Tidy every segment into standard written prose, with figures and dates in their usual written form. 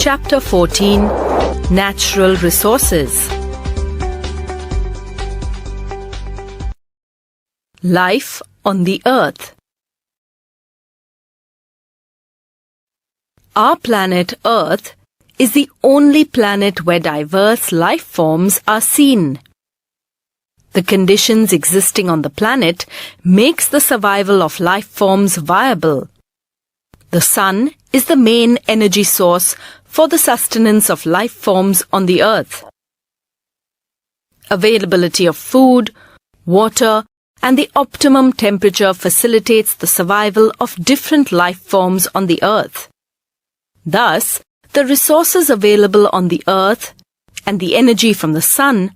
Chapter 14 Natural Resources. Life on the Earth. Our planet Earth is the only planet where diverse life forms are seen. The conditions existing on the planet makes the survival of life forms viable. The sun is the main energy source for the sustenance of life forms on the Earth. Availability of food, water, and the optimum temperature facilitates the survival of different life forms on the Earth. Thus, the resources available on the Earth and the energy from the sun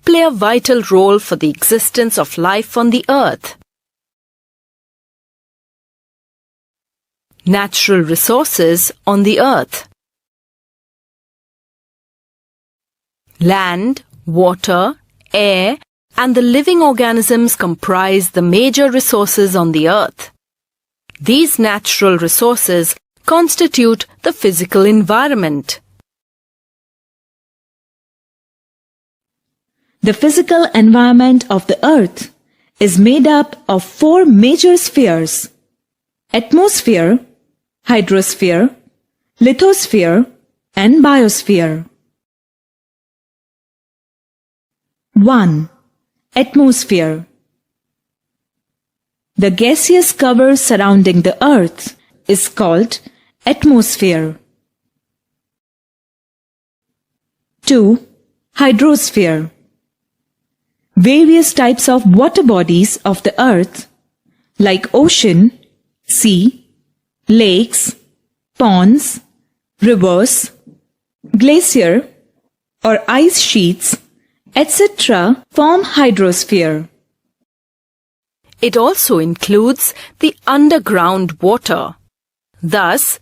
play a vital role for the existence of life on the Earth. Natural resources on the Earth. Land, water, air, and the living organisms comprise the major resources on the Earth. These natural resources constitute the physical environment. The physical environment of the Earth is made up of four major spheres: atmosphere, hydrosphere, lithosphere, and biosphere. 1. Atmosphere. The gaseous cover surrounding the Earth is called atmosphere. 2. Hydrosphere. Various types of water bodies of the Earth, like ocean, sea, lakes, ponds, rivers, glacier, or ice sheets, etc., form hydrosphere. It also includes the underground water. Thus,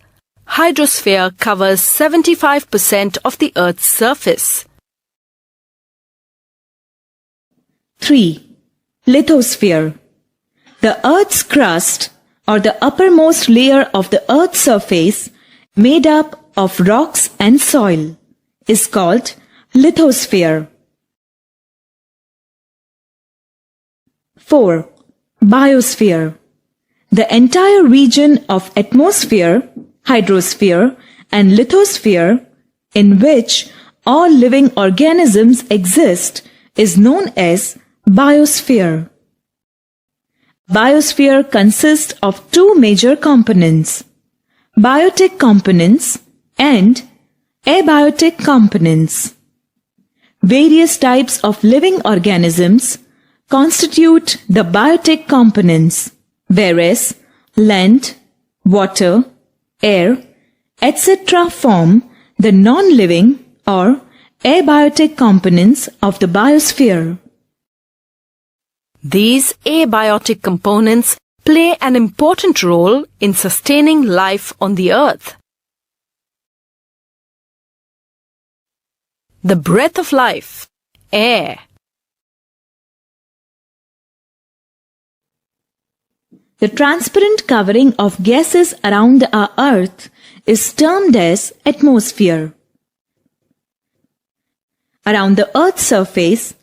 hydrosphere covers 75% of the Earth's surface. 3. Lithosphere. The Earth's crust, or the uppermost layer of the Earth's surface, made up of rocks and soil, is called lithosphere. 4. Biosphere. The entire region of atmosphere, hydrosphere, and lithosphere, in which all living organisms exist, is known as biosphere. Biosphere consists of two major components: biotic components and abiotic components. Various types of living organisms constitute the biotic components, whereas land, water, air, etc. form the non-living or abiotic components of the biosphere. These abiotic components play an important role in sustaining life on the Earth. The breath of life, air. The transparent covering of gases around our Earth is termed as atmosphere. Around the Earth's surface,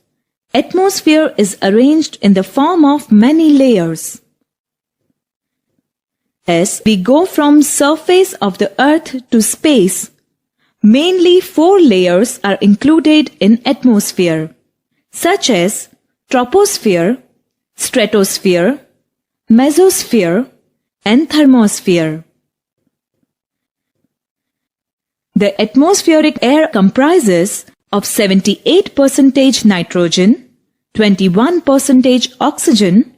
atmosphere is arranged in the form of many layers. As we go from surface of the Earth to space, mainly four layers are included in atmosphere, such as troposphere, stratosphere, mesosphere, and thermosphere. The atmospheric air comprises of 78% nitrogen, 21% oxygen,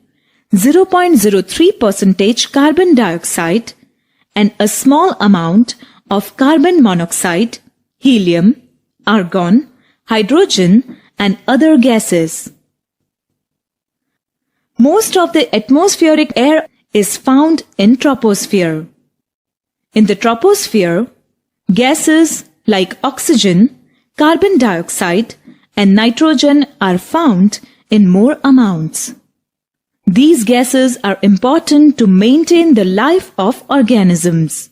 0.03% carbon dioxide, and a small amount of carbon monoxide, helium, argon, hydrogen, and other gases. Most of the atmospheric air is found in troposphere. In the troposphere, gases like oxygen, carbon dioxide, and nitrogen are found in more amounts. These gases are important to maintain the life of organisms.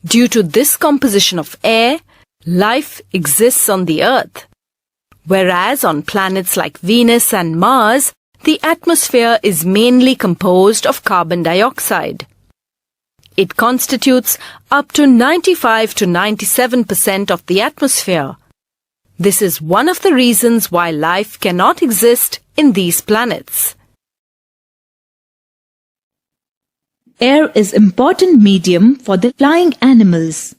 Due to this composition of air, life exists on the Earth. Whereas on planets like Venus and Mars, the atmosphere is mainly composed of carbon dioxide. It constitutes up to 95 to 97% of the atmosphere. This is one of the reasons why life cannot exist in these planets. Air is important medium for the flying animals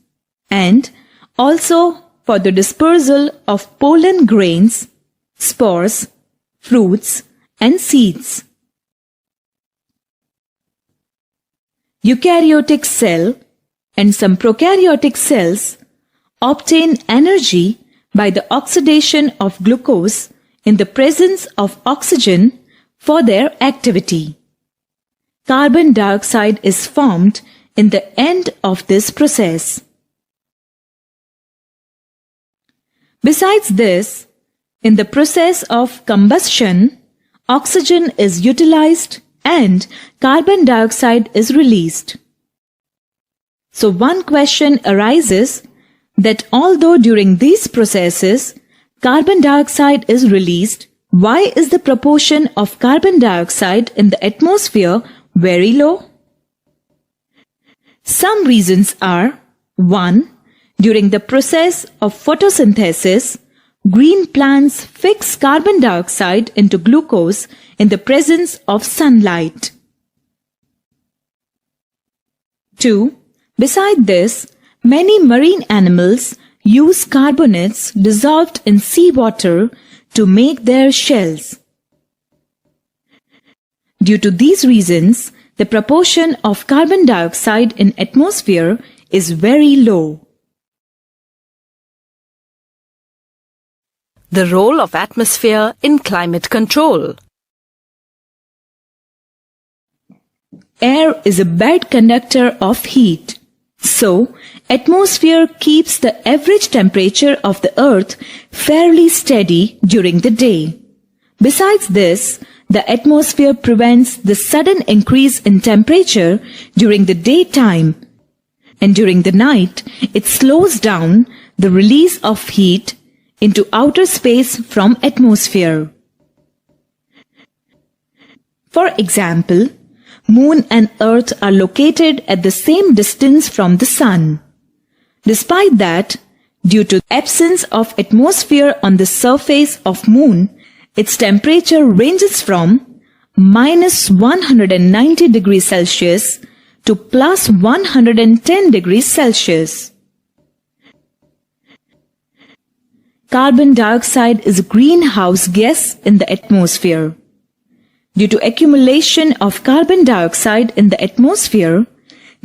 and also for the dispersal of pollen grains, spores, fruits and seeds. Eukaryotic cell and some prokaryotic cells obtain energy by the oxidation of glucose in the presence of oxygen for their activity. Carbon dioxide is formed in the end of this process. Besides this, in the process of combustion, oxygen is utilized and carbon dioxide is released. So one question arises that although during these processes carbon dioxide is released, why is the proportion of carbon dioxide in the atmosphere very low? Some reasons are: 1. During the process of photosynthesis, green plants fix carbon dioxide into glucose in the presence of sunlight. 2. Beside this, many marine animals use carbonates dissolved in seawater to make their shells. Due to these reasons, the proportion of carbon dioxide in atmosphere is very low. The role of atmosphere in climate control. Air is a bad conductor of heat. So, atmosphere keeps the average temperature of the earth fairly steady during the day. Besides this, the atmosphere prevents the sudden increase in temperature during the daytime, and during the night it slows down the release of heat into outer space from atmosphere. For example, Moon and Earth are located at the same distance from the Sun. Despite that, due to absence of atmosphere on the surface of Moon, its temperature ranges from minus 190 degrees Celsius to plus 110 degrees Celsius. Carbon dioxide is a greenhouse gas in the atmosphere. Due to accumulation of carbon dioxide in the atmosphere,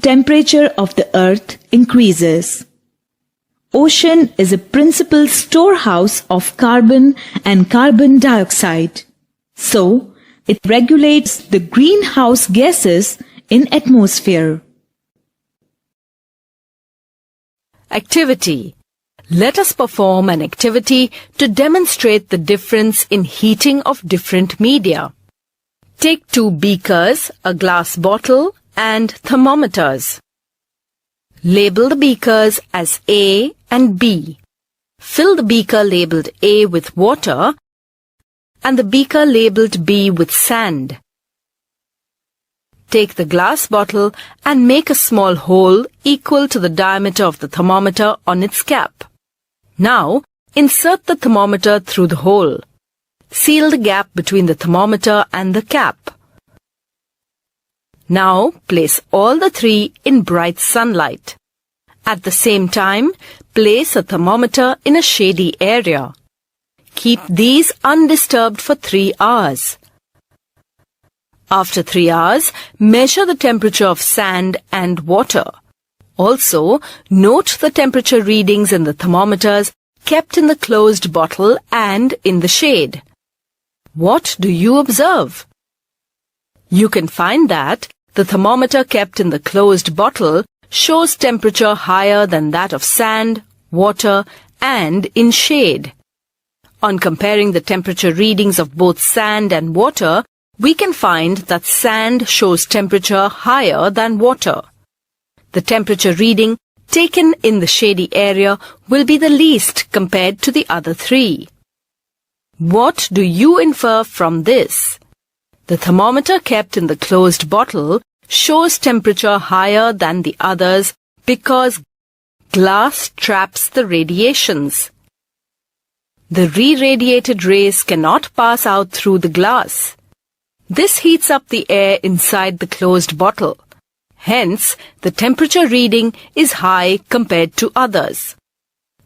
temperature of the earth increases. Ocean is a principal storehouse of carbon and carbon dioxide. So, it regulates the greenhouse gases in atmosphere. Activity. Let us perform an activity to demonstrate the difference in heating of different media. Take 2 beakers, a glass bottle, and thermometers. Label the beakers as A and B. Fill the beaker labeled A with water and the beaker labeled B with sand. Take the glass bottle and make a small hole equal to the diameter of the thermometer on its cap. Now, insert the thermometer through the hole. Seal the gap between the thermometer and the cap. Now, place all the 3 in bright sunlight. At the same time, place a thermometer in a shady area. Keep these undisturbed for 3 hours. After 3 hours, measure the temperature of sand and water. Also, note the temperature readings in the thermometers kept in the closed bottle and in the shade. What do you observe? You can find that the thermometer kept in the closed bottle shows temperature higher than that of sand, water, and in shade. On comparing the temperature readings of both sand and water, we can find that sand shows temperature higher than water. The temperature reading taken in the shady area will be the least compared to the other three. What do you infer from this? The thermometer kept in the closed bottle shows temperature higher than the others because glass traps the radiations. The re-radiated rays cannot pass out through the glass. This heats up the air inside the closed bottle. Hence, the temperature reading is high compared to others.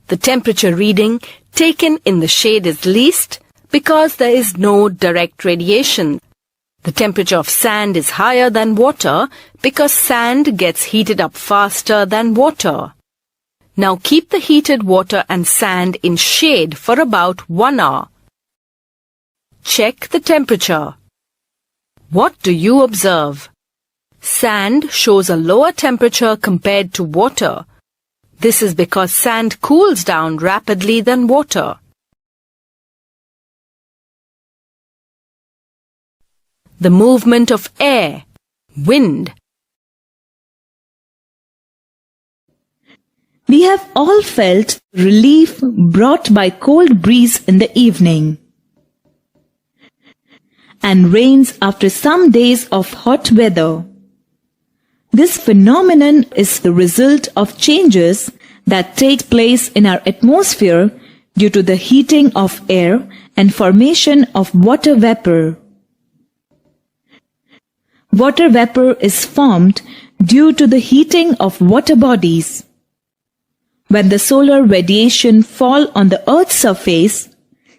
The temperature reading taken in the shade is least because there is no direct radiation. The temperature of sand is higher than water because sand gets heated up faster than water. Now keep the heated water and sand in shade for about 1 hour. Check the temperature. What do you observe? Sand shows a lower temperature compared to water. This is because sand cools down rapidly than water. The movement of air, wind. We have all felt relief brought by cold breeze in the evening and rains after some days of hot weather. This phenomenon is the result of changes that take place in our atmosphere due to the heating of air and formation of water vapor. Water vapor is formed due to the heating of water bodies. When the solar radiation falls on the Earth's surface,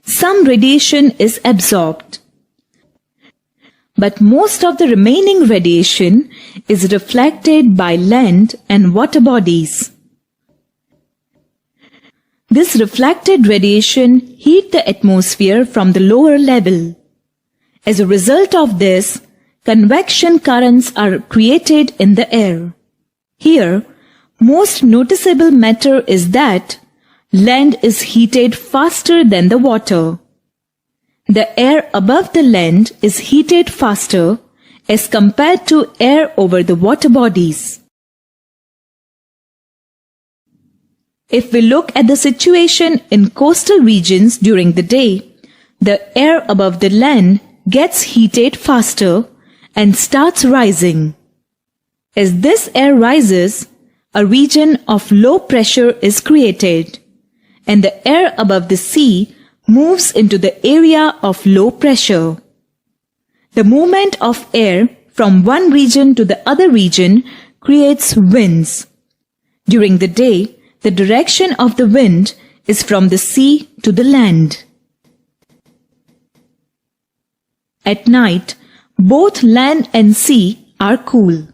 some radiation is absorbed. But most of the remaining radiation is reflected by land and water bodies. This reflected radiation heats the atmosphere from the lower level. As a result of this, convection currents are created in the air. Here, most noticeable matter is that land is heated faster than the water. The air above the land is heated faster as compared to air over the water bodies. If we look at the situation in coastal regions during the day, the air above the land gets heated faster and starts rising. As this air rises, a region of low pressure is created, and the air above the sea moves into the area of low pressure. The movement of air from one region to the other region creates winds. During the day, the direction of the wind is from the sea to the land. At night, both land and sea are cool.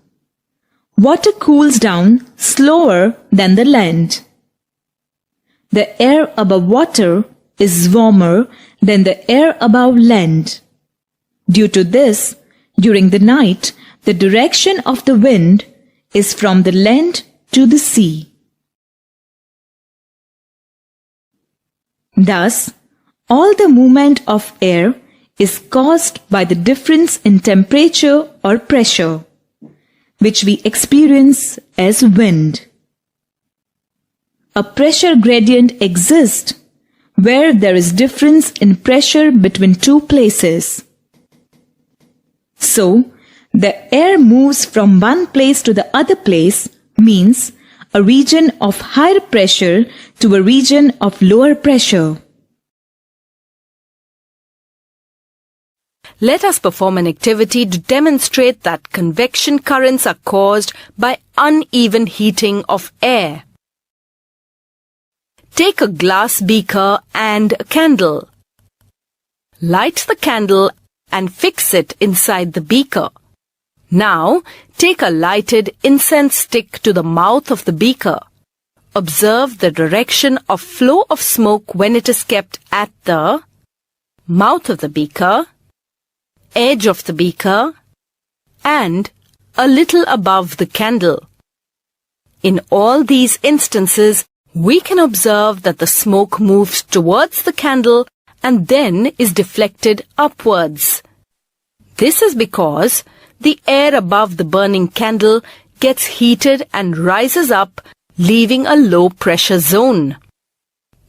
Water cools down slower than the land. The air above water is warmer than the air above land. Due to this, during the night, the direction of the wind is from the land to the sea. Thus, all the movement of air is caused by the difference in temperature or pressure, which we experience as wind. A pressure gradient exists where there is difference in pressure between two places. So, the air moves from one place to the other place means a region of higher pressure to a region of lower pressure. Let us perform an activity to demonstrate that convection currents are caused by uneven heating of air. Take a glass beaker and a candle. Light the candle and fix it inside the beaker. Now, take a lighted incense stick to the mouth of the beaker. Observe the direction of flow of smoke when it is kept at the mouth of the beaker, edge of the beaker, and a little above the candle. In all these instances, we can observe that the smoke moves towards the candle and then is deflected upwards. This is because the air above the burning candle gets heated and rises up leaving a low-pressure zone.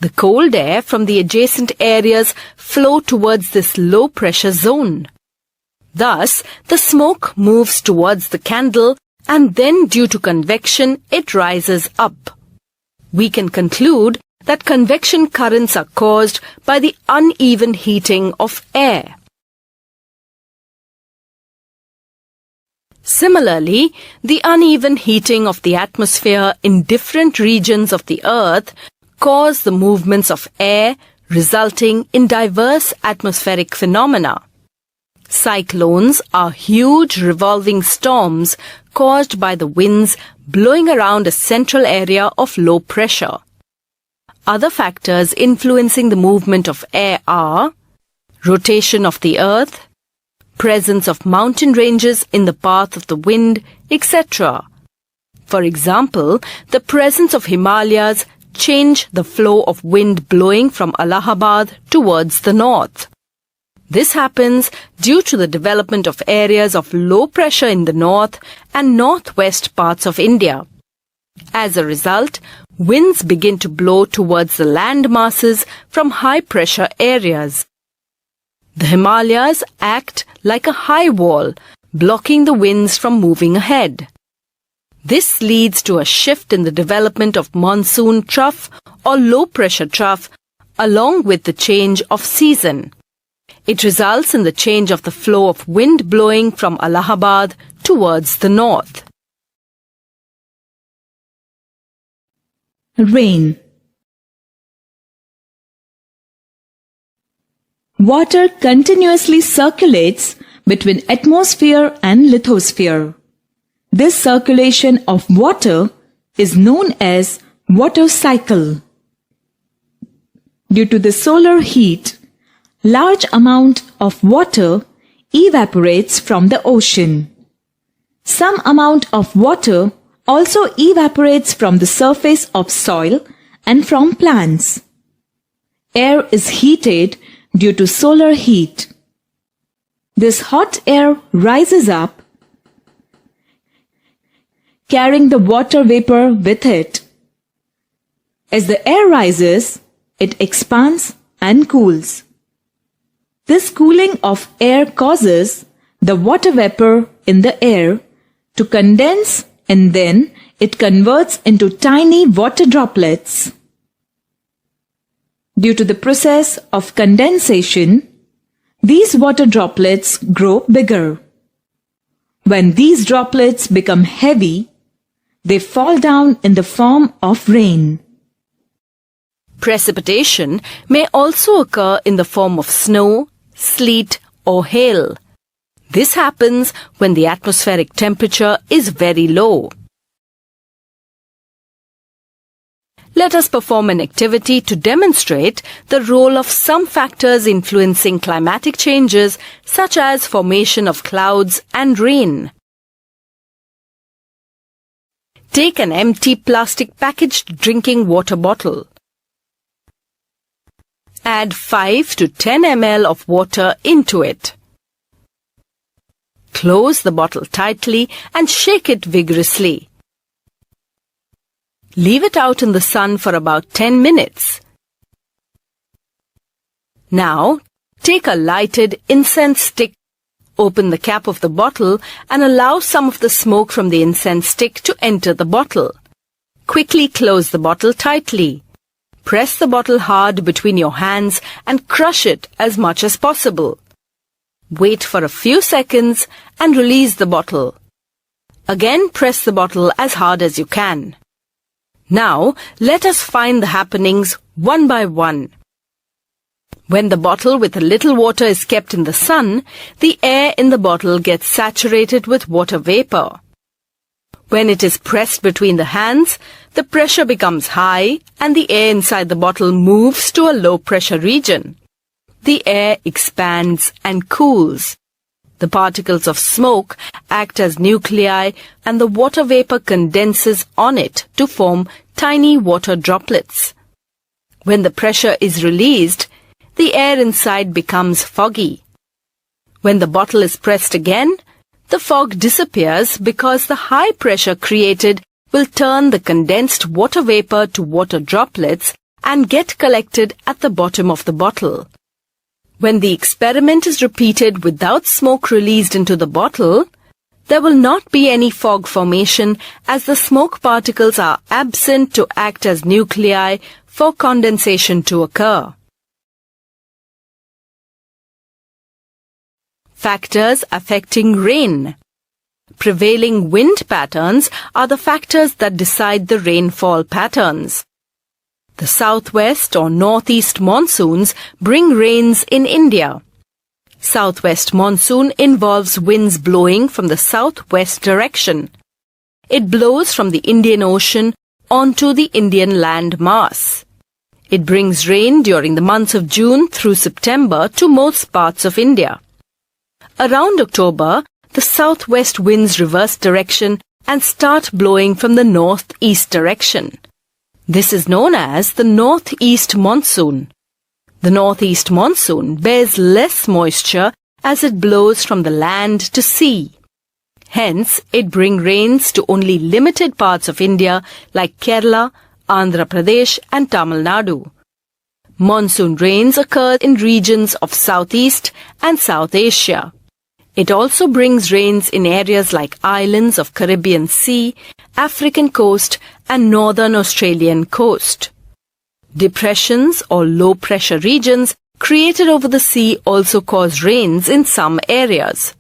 The cold air from the adjacent areas flow towards this low-pressure zone. Thus, the smoke moves towards the candle and then due to convection, it rises up. We can conclude that convection currents are caused by the uneven heating of air. Similarly, the uneven heating of the atmosphere in different regions of the Earth cause the movements of air, resulting in diverse atmospheric phenomena. Cyclones are huge revolving storms caused by the winds blowing around a central area of low pressure. Other factors influencing the movement of air are rotation of the Earth, presence of mountain ranges in the path of the wind, etc. For example, the presence of Himalayas change the flow of wind blowing from Allahabad towards the north. This happens due to the development of areas of low pressure in the north and northwest parts of India. As a result, winds begin to blow towards the land masses from high-pressure areas. The Himalayas act like a high wall, blocking the winds from moving ahead. This leads to a shift in the development of monsoon trough or low-pressure trough, along with the change of season. It results in the change of the flow of wind blowing from Allahabad towards the north. Rain. Water continuously circulates between atmosphere and lithosphere. This circulation of water is known as water cycle. Due to the solar heat, large amount of water evaporates from the ocean. Some amount of water also evaporates from the surface of soil and from plants. Air is heated due to solar heat. This hot air rises up, carrying the water vapor with it. As the air rises, it expands and cools. This cooling of air causes the water vapor in the air to condense and then it converts into tiny water droplets. Due to the process of condensation, these water droplets grow bigger. When these droplets become heavy, they fall down in the form of rain. Precipitation may also occur in the form of snow, sleet or hail. This happens when the atmospheric temperature is very low. Let us perform an activity to demonstrate the role of some factors influencing climatic changes such as formation of clouds and rain. Take an empty plastic packaged drinking water bottle. Add 5 to 10 ml of water into it. Close the bottle tightly and shake it vigorously. Leave it out in the sun for about 10 minutes. Now, take a lighted incense stick, open the cap of the bottle and allow some of the smoke from the incense stick to enter the bottle. Quickly close the bottle tightly. Press the bottle hard between your hands and crush it as much as possible. Wait for a few seconds and release the bottle. Again, press the bottle as hard as you can. Now, let us find the happenings one by one. When the bottle with a little water is kept in the sun, the air in the bottle gets saturated with water vapor. When it is pressed between the hands, the pressure becomes high and the air inside the bottle moves to a low-pressure region. The air expands and cools. The particles of smoke act as nuclei and the water vapor condenses on it to form tiny water droplets. When the pressure is released, the air inside becomes foggy. When the bottle is pressed again, the fog disappears because the high pressure created will turn the condensed water vapor to water droplets and get collected at the bottom of the bottle. When the experiment is repeated without smoke released into the bottle, there will not be any fog formation as the smoke particles are absent to act as nuclei for condensation to occur. Factors affecting rain. Prevailing wind patterns are the factors that decide the rainfall patterns. The southwest or northeast monsoons bring rains in India. Southwest monsoon involves winds blowing from the southwest direction. It blows from the Indian Ocean onto the Indian land mass. It brings rain during the months of June through September to most parts of India. Around October, the southwest winds reverse direction and start blowing from the northeast direction. This is known as the northeast monsoon. The northeast monsoon bears less moisture as it blows from the land to sea. Hence, it brings rains to only limited parts of India like Kerala, Andhra Pradesh and Tamil Nadu. Monsoon rains occur in regions of Southeast and South Asia. It also brings rains in areas like islands of Caribbean Sea, African coast and northern Australian coast. Depressions or low-pressure regions created over the sea also cause rains in some areas.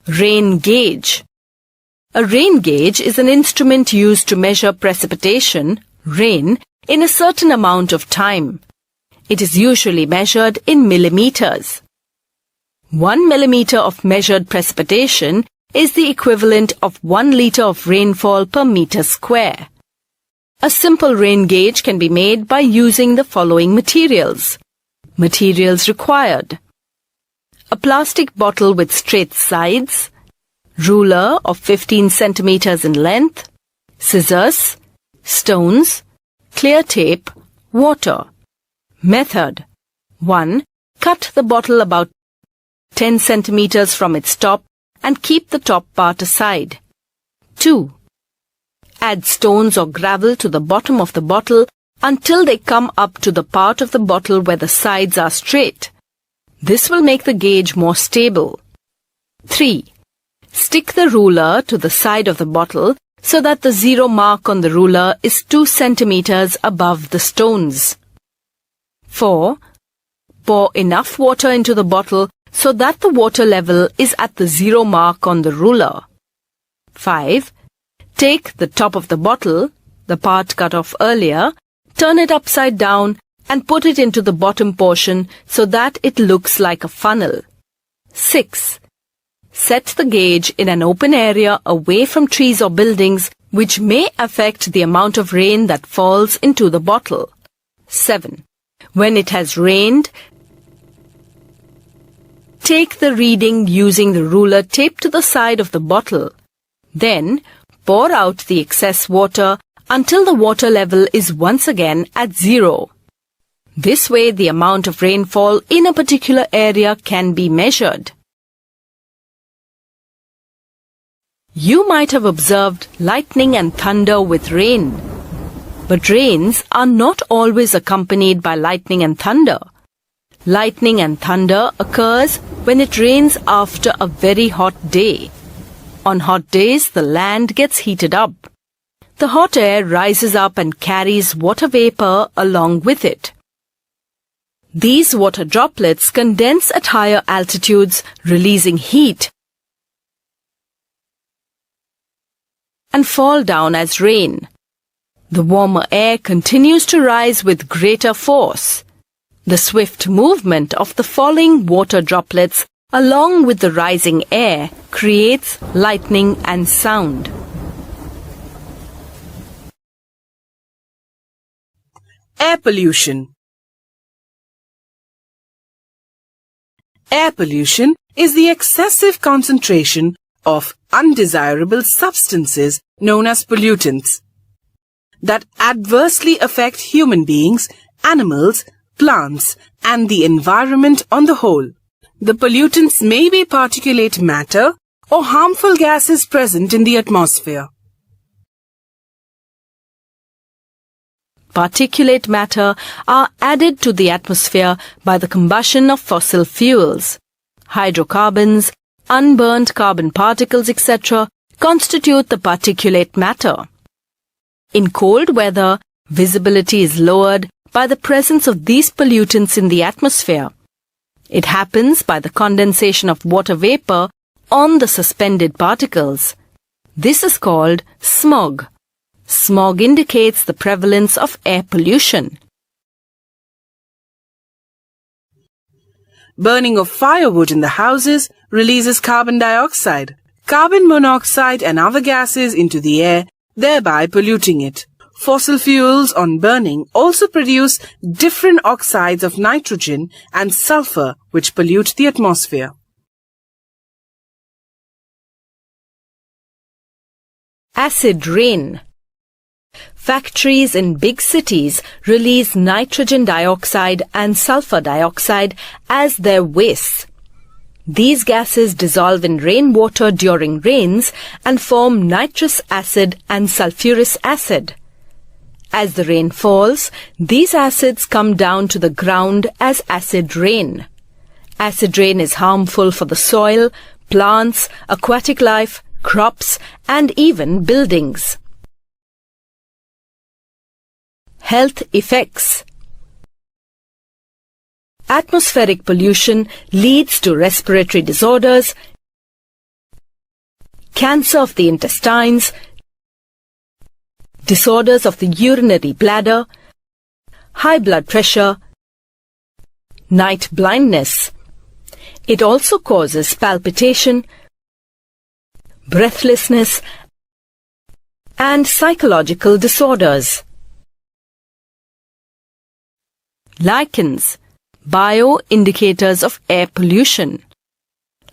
Rain gauge. A rain gauge is an instrument used to measure precipitation, rain, in a certain amount of time. It is usually measured in millimeters. 1 millimeter of measured precipitation is the equivalent of 1 liter of rainfall per meter square. A simple rain gauge can be made by using the following materials. Materials required: a plastic bottle with straight sides, ruler of 15 centimeters in length, scissors, stones, clear tape, water. Method: 1. Cut the bottle about 10 centimeters from its top and keep the top part aside. 2. Add stones or gravel to the bottom of the bottle until they come up to the part of the bottle where the sides are straight. This will make the gauge more stable. 3. Stick the ruler to the side of the bottle so that the zero mark on the ruler is 2 centimeters above the stones. 4. Pour enough water into the bottle so that the water level is at the zero mark on the ruler. 5. Take the top of the bottle, the part cut off earlier, turn it upside down and put it into the bottom portion so that it looks like a funnel. 6. Set the gauge in an open area away from trees or buildings which may affect the amount of rain that falls into the bottle. 7. When it has rained, take the reading using the ruler taped to the side of the bottle. Then, pour out the excess water until the water level is once again at zero. This way, the amount of rainfall in a particular area can be measured. You might have observed lightning and thunder with rain. But rains are not always accompanied by lightning and thunder. Lightning and thunder occurs when it rains after a very hot day. On hot days, the land gets heated up. The hot air rises up and carries water vapor along with it. These water droplets condense at higher altitudes, releasing heat, and fall down as rain. The warmer air continues to rise with greater force. The swift movement of the falling water droplets along with the rising air creates lightning and sound. Air pollution. Air pollution is the excessive concentration of undesirable substances known as pollutants that adversely affect human beings, animals, plants, and the environment on the whole. The pollutants may be particulate matter or harmful gases present in the atmosphere. Particulate matter are added to the atmosphere by the combustion of fossil fuels. Hydrocarbons, unburnt carbon particles, etc. constitute the particulate matter. In cold weather, visibility is lowered by the presence of these pollutants in the atmosphere. It happens by the condensation of water vapor on the suspended particles. This is called smog. Smog indicates the prevalence of air pollution. Burning of firewood in the houses releases carbon dioxide, carbon monoxide and other gases into the air, thereby polluting it. Fossil fuels on burning also produce different oxides of nitrogen and sulfur which pollute the atmosphere. Acid rain. Factories in big cities release nitrogen dioxide and sulfur dioxide as their wastes. These gases dissolve in rainwater during rains and form nitrous acid and sulfurous acid. As the rain falls, these acids come down to the ground as acid rain. Acid rain is harmful for the soil, plants, aquatic life, crops, and even buildings. Health effects. Atmospheric pollution leads to respiratory disorders, cancer of the intestines, disorders of the urinary bladder, high blood pressure, night blindness. It also causes palpitation, breathlessness, and psychological disorders. Lichens, bio-indicators of air pollution.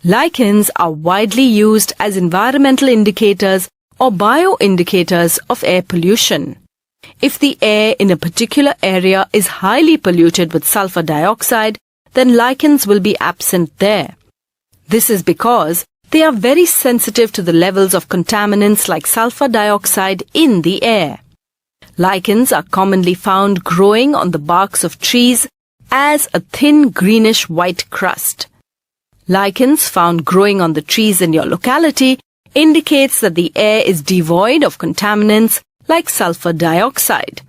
Lichens are widely used as environmental indicators or bio-indicators of air pollution. If the air in a particular area is highly polluted with sulfur dioxide, then lichens will be absent there. This is because they are very sensitive to the levels of contaminants like sulfur dioxide in the air. Lichens are commonly found growing on the barks of trees as a thin greenish-white crust. Lichens found growing on the trees in your locality indicates that the air is devoid of contaminants like sulfur dioxide.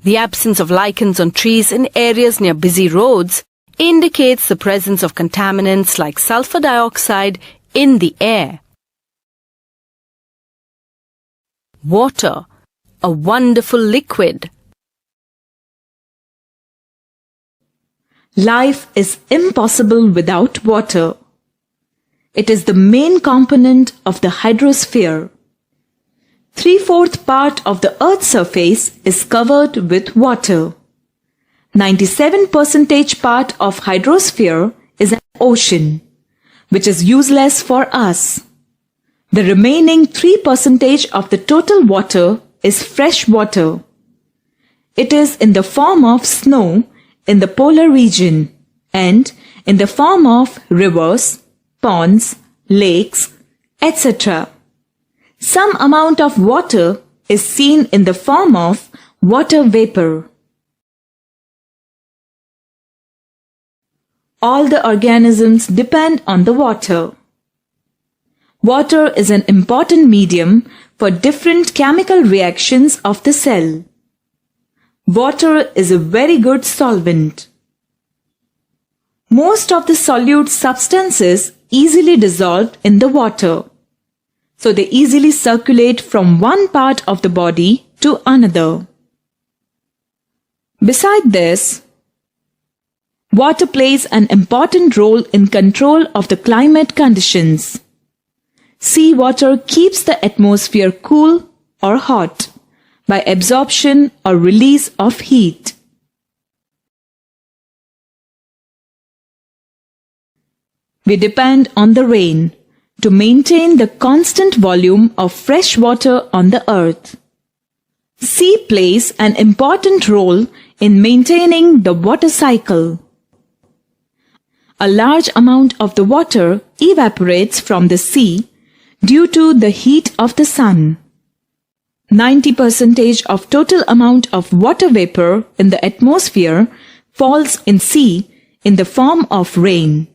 The absence of lichens on trees in areas near busy roads indicates the presence of contaminants like sulfur dioxide in the air. Water, a wonderful liquid. Life is impossible without water. It is the main component of the hydrosphere. 3/4 part of the Earth's surface is covered with water. 97% part of hydrosphere is an ocean, which is useless for us. The remaining 3% of the total water is fresh water. It is in the form of snow in the polar region and in the form of rivers, ponds, lakes, etc. Some amount of water is seen in the form of water vapor. All the organisms depend on the water. Water is an important medium for different chemical reactions of the cell. Water is a very good solvent. Most of the solute substances easily dissolve in the water, so they easily circulate from one part of the body to another. Beside this, water plays an important role in control of the climate conditions. Seawater keeps the atmosphere cool or hot by absorption or release of heat. We depend on the rain to maintain the constant volume of fresh water on the earth. Sea plays an important role in maintaining the water cycle. A large amount of the water evaporates from the sea due to the heat of the sun. 90% of total amount of water vapor in the atmosphere falls in sea in the form of rain,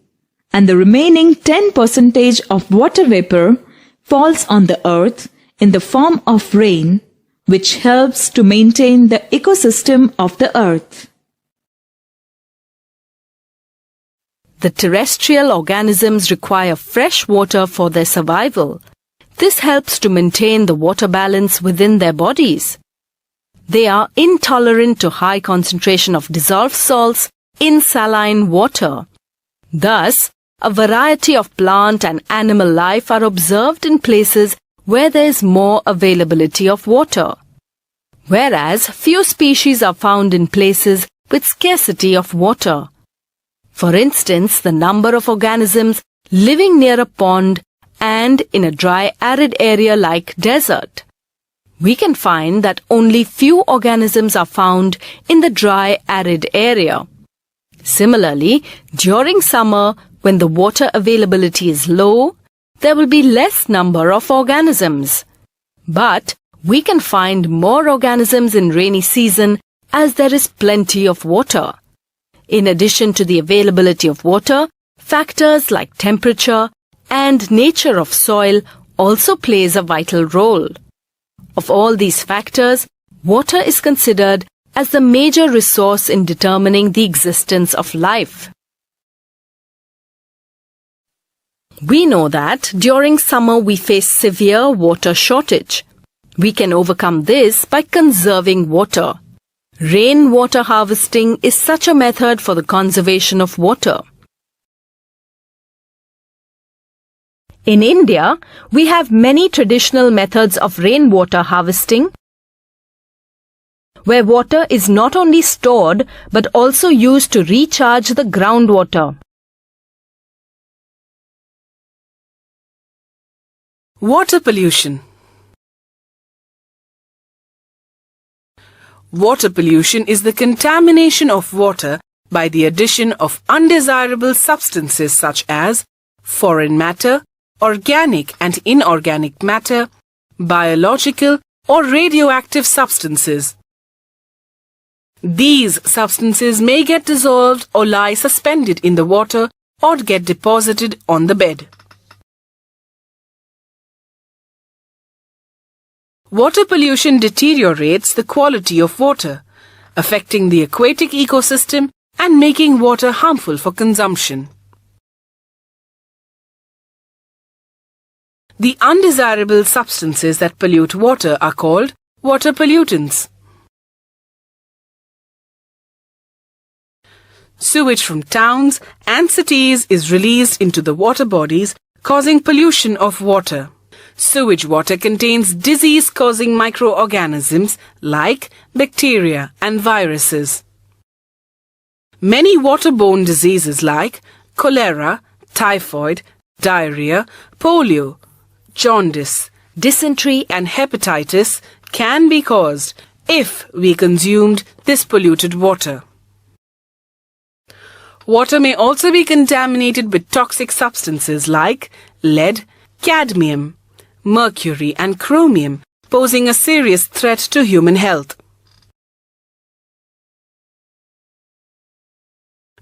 and the remaining 10% of water vapor falls on the earth in the form of rain, which helps to maintain the ecosystem of the earth. The terrestrial organisms require fresh water for their survival. This helps to maintain the water balance within their bodies. They are intolerant to high concentration of dissolved salts in saline water. Thus, a variety of plant and animal life are observed in places where there is more availability of water, whereas few species are found in places with scarcity of water. For instance, the number of organisms living near a pond and in a dry arid area like desert. We can find that only few organisms are found in the dry arid area. Similarly, during summer, when the water availability is low, there will be less number of organisms. But we can find more organisms in rainy season as there is plenty of water. In addition to the availability of water, factors like temperature and nature of soil also plays a vital role. Of all these factors, water is considered as the major resource in determining the existence of life. We know that during summer we face severe water shortage. We can overcome this by conserving water. Rainwater harvesting is such a method for the conservation of water. In India, we have many traditional methods of rainwater harvesting, where water is not only stored but also used to recharge the groundwater. Water pollution. Water pollution is the contamination of water by the addition of undesirable substances such as foreign matter, organic and inorganic matter, biological or radioactive substances. These substances may get dissolved or lie suspended in the water or get deposited on the bed. Water pollution deteriorates the quality of water, affecting the aquatic ecosystem and making water harmful for consumption. The undesirable substances that pollute water are called water pollutants. Sewage from towns and cities is released into the water bodies, causing pollution of water. Sewage water contains disease-causing microorganisms like bacteria and viruses. Many waterborne diseases like cholera, typhoid, diarrhea, polio, jaundice, dysentery and hepatitis can be caused if we consumed this polluted water. Water may also be contaminated with toxic substances like lead, cadmium, mercury and chromium, posing a serious threat to human health.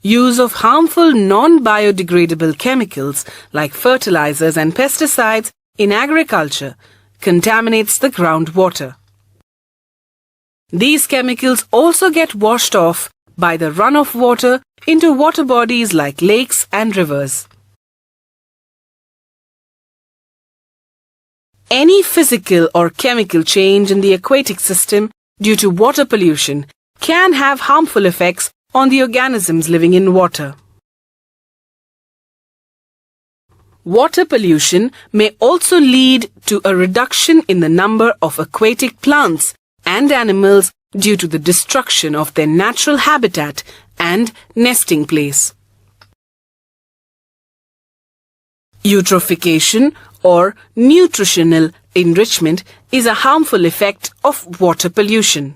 Use of harmful non-biodegradable chemicals like fertilizers and pesticides in agriculture contaminates the groundwater. These chemicals also get washed off by the runoff water into water bodies like lakes and rivers. Any physical or chemical change in the aquatic system due to water pollution can have harmful effects on the organisms living in water. Water pollution may also lead to a reduction in the number of aquatic plants and animals due to the destruction of their natural habitat and nesting place. Eutrophication or nutritional enrichment is a harmful effect of water pollution.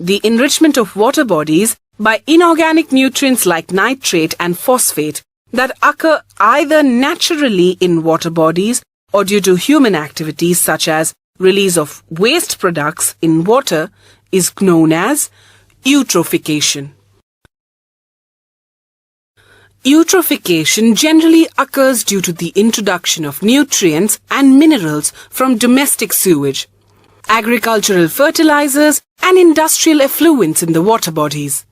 The enrichment of water bodies by inorganic nutrients like nitrate and phosphate that occur either naturally in water bodies or due to human activities such as release of waste products in water is known as eutrophication. Eutrophication generally occurs due to the introduction of nutrients and minerals from domestic sewage, agricultural fertilizers, and industrial effluents in the water bodies.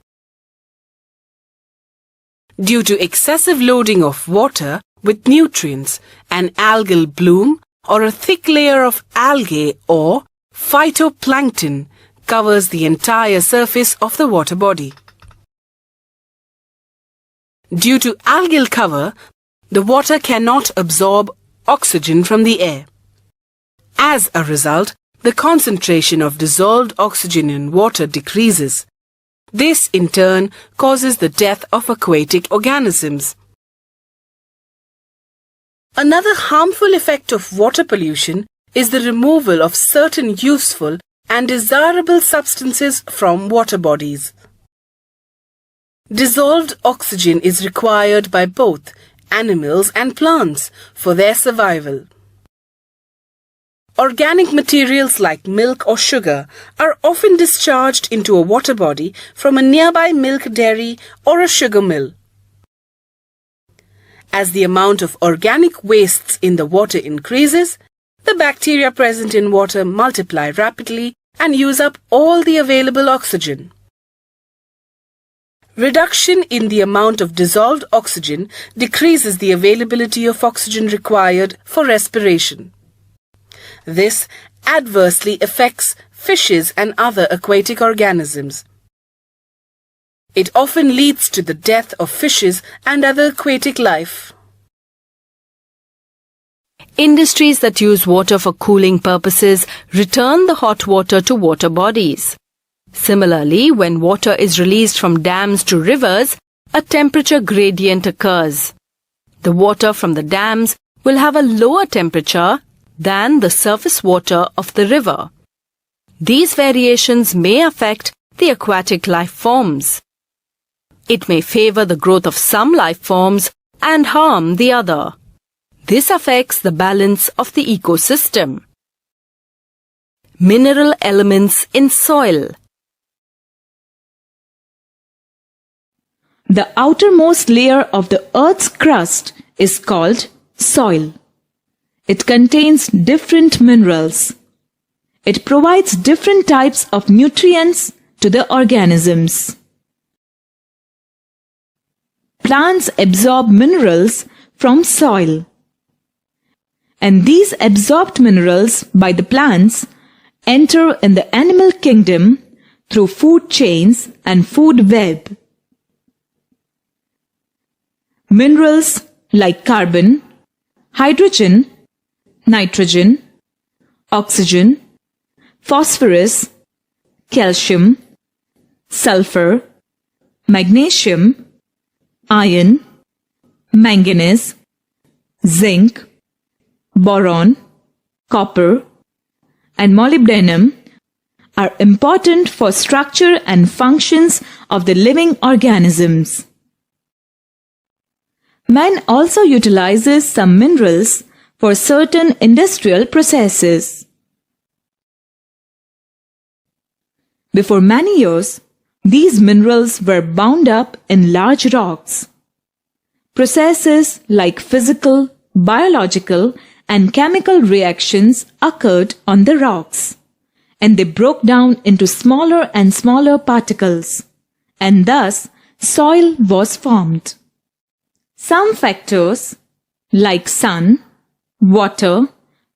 Due to excessive loading of water with nutrients, an algal bloom or a thick layer of algae or phytoplankton covers the entire surface of the water body. Due to algal cover, the water cannot absorb oxygen from the air. As a result, the concentration of dissolved oxygen in water decreases. This, in turn, causes the death of aquatic organisms. Another harmful effect of water pollution is the removal of certain useful and desirable substances from water bodies. Dissolved oxygen is required by both animals and plants for their survival. Organic materials like milk or sugar are often discharged into a water body from a nearby milk dairy or a sugar mill. As the amount of organic wastes in the water increases, the bacteria present in water multiply rapidly and use up all the available oxygen. Reduction in the amount of dissolved oxygen decreases the availability of oxygen required for respiration. This adversely affects fishes and other aquatic organisms. It often leads to the death of fishes and other aquatic life. Industries that use water for cooling purposes return the hot water to water bodies. Similarly, when water is released from dams to rivers, a temperature gradient occurs. The water from the dams will have a lower temperature than the surface water of the river. These variations may affect the aquatic life forms. It may favor the growth of some life forms and harm the other. This affects the balance of the ecosystem. Mineral elements in soil. The outermost layer of the Earth's crust is called soil. It contains different minerals. It provides different types of nutrients to the organisms. Plants absorb minerals from soil. And these absorbed minerals by the plants enter in the animal kingdom through food chains and food web. Minerals like carbon, hydrogen, nitrogen, oxygen, phosphorus, calcium, sulfur, magnesium, iron, manganese, zinc, boron, copper, and molybdenum are important for structure and functions of the living organisms. Man also utilizes some minerals for certain industrial processes. Before many years, these minerals were bound up in large rocks. Processes like physical, biological, and chemical reactions occurred on the rocks, and they broke down into smaller and smaller particles, and thus soil was formed. Some factors like sun, water,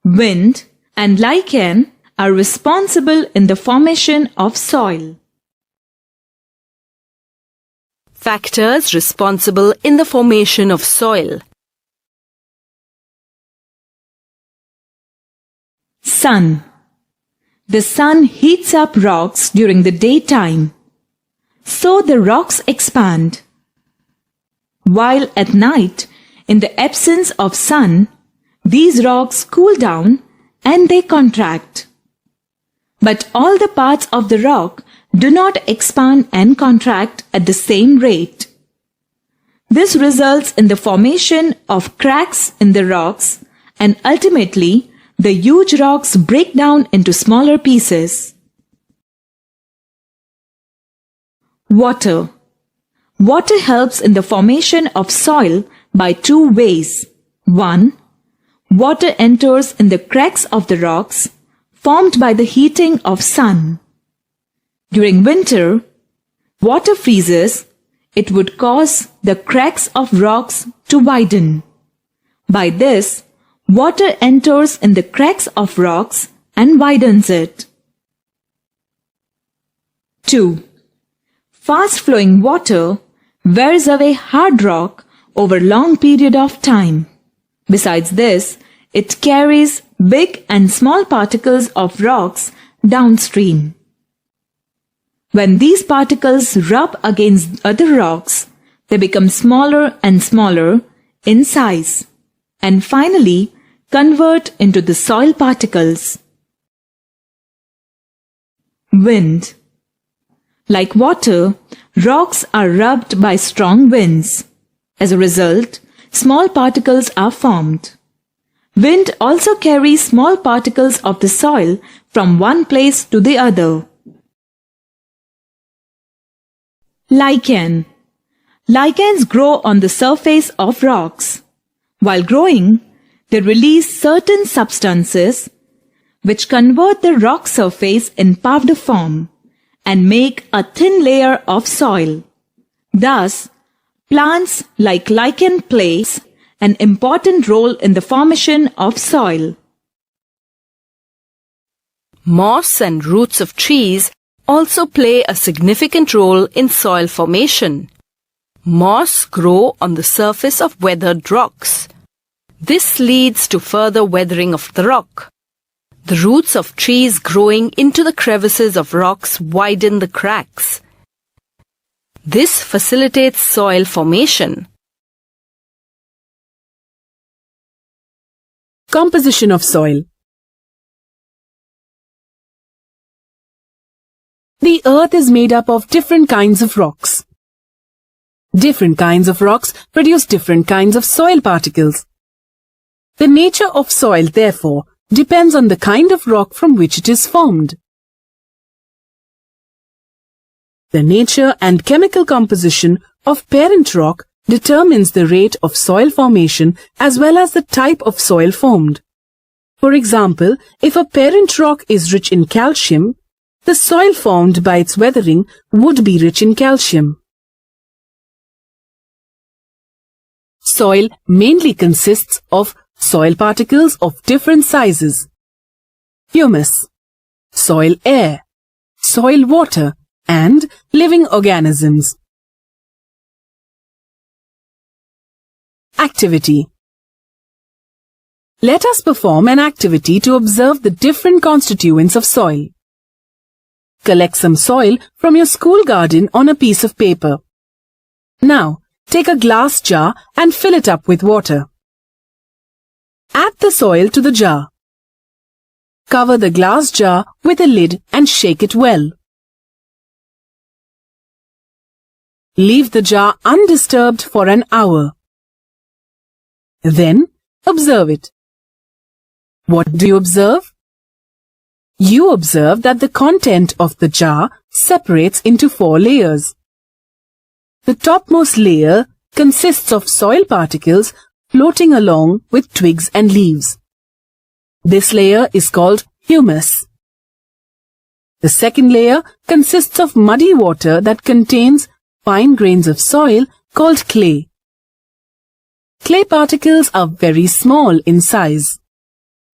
wind, and lichen are responsible in the formation of soil. Factors responsible in the formation of soil. Sun. The sun heats up rocks during the daytime, so the rocks expand. While at night, in the absence of sun, these rocks cool down and they contract. But all the parts of the rock do not expand and contract at the same rate. This results in the formation of cracks in the rocks, and ultimately, the huge rocks break down into smaller pieces. Water. Water helps in the formation of soil by two ways. 1. Water enters in the cracks of the rocks formed by the heating of sun. During winter, water freezes. It would cause the cracks of rocks to widen. By this, water enters in the cracks of rocks and widens it. 2. Fast-flowing water wears away hard rock over long period of time. Besides this, it carries big and small particles of rocks downstream. When these particles rub against other rocks, they become smaller and smaller in size and finally convert into the soil particles. Wind. Like water, rocks are rubbed by strong winds. As a result, small particles are formed. Wind also carries small particles of the soil from one place to the other. Lichen. Lichens grow on the surface of rocks. While growing, they release certain substances which convert the rock surface in powder form and make a thin layer of soil. Thus, plants like lichen plays an important role in the formation of soil. Moss and roots of trees also play a significant role in soil formation. Moss grow on the surface of weathered rocks. This leads to further weathering of the rock. The roots of trees growing into the crevices of rocks widen the cracks. This facilitates soil formation. Composition of soil. The earth is made up of different kinds of rocks. Different kinds of rocks produce different kinds of soil particles. The nature of soil, therefore, depends on the kind of rock from which it is formed. The nature and chemical composition of parent rock determines the rate of soil formation as well as the type of soil formed. For example, if a parent rock is rich in calcium, the soil formed by its weathering would be rich in calcium. Soil mainly consists of soil particles of different sizes. Humus, soil air, soil water, and living organisms. Activity. Let us perform an activity to observe the different constituents of soil. Collect some soil from your school garden on a piece of paper. Now, take a glass jar and fill it up with water. Add the soil to the jar. Cover the glass jar with a lid and shake it well. Leave the jar undisturbed for an hour. Then, observe it. What do you observe? You observe that the content of the jar separates into 4 layers. The topmost layer consists of soil particles floating along with twigs and leaves. This layer is called humus. The second layer consists of muddy water that contains fine grains of soil called clay. Clay particles are very small in size.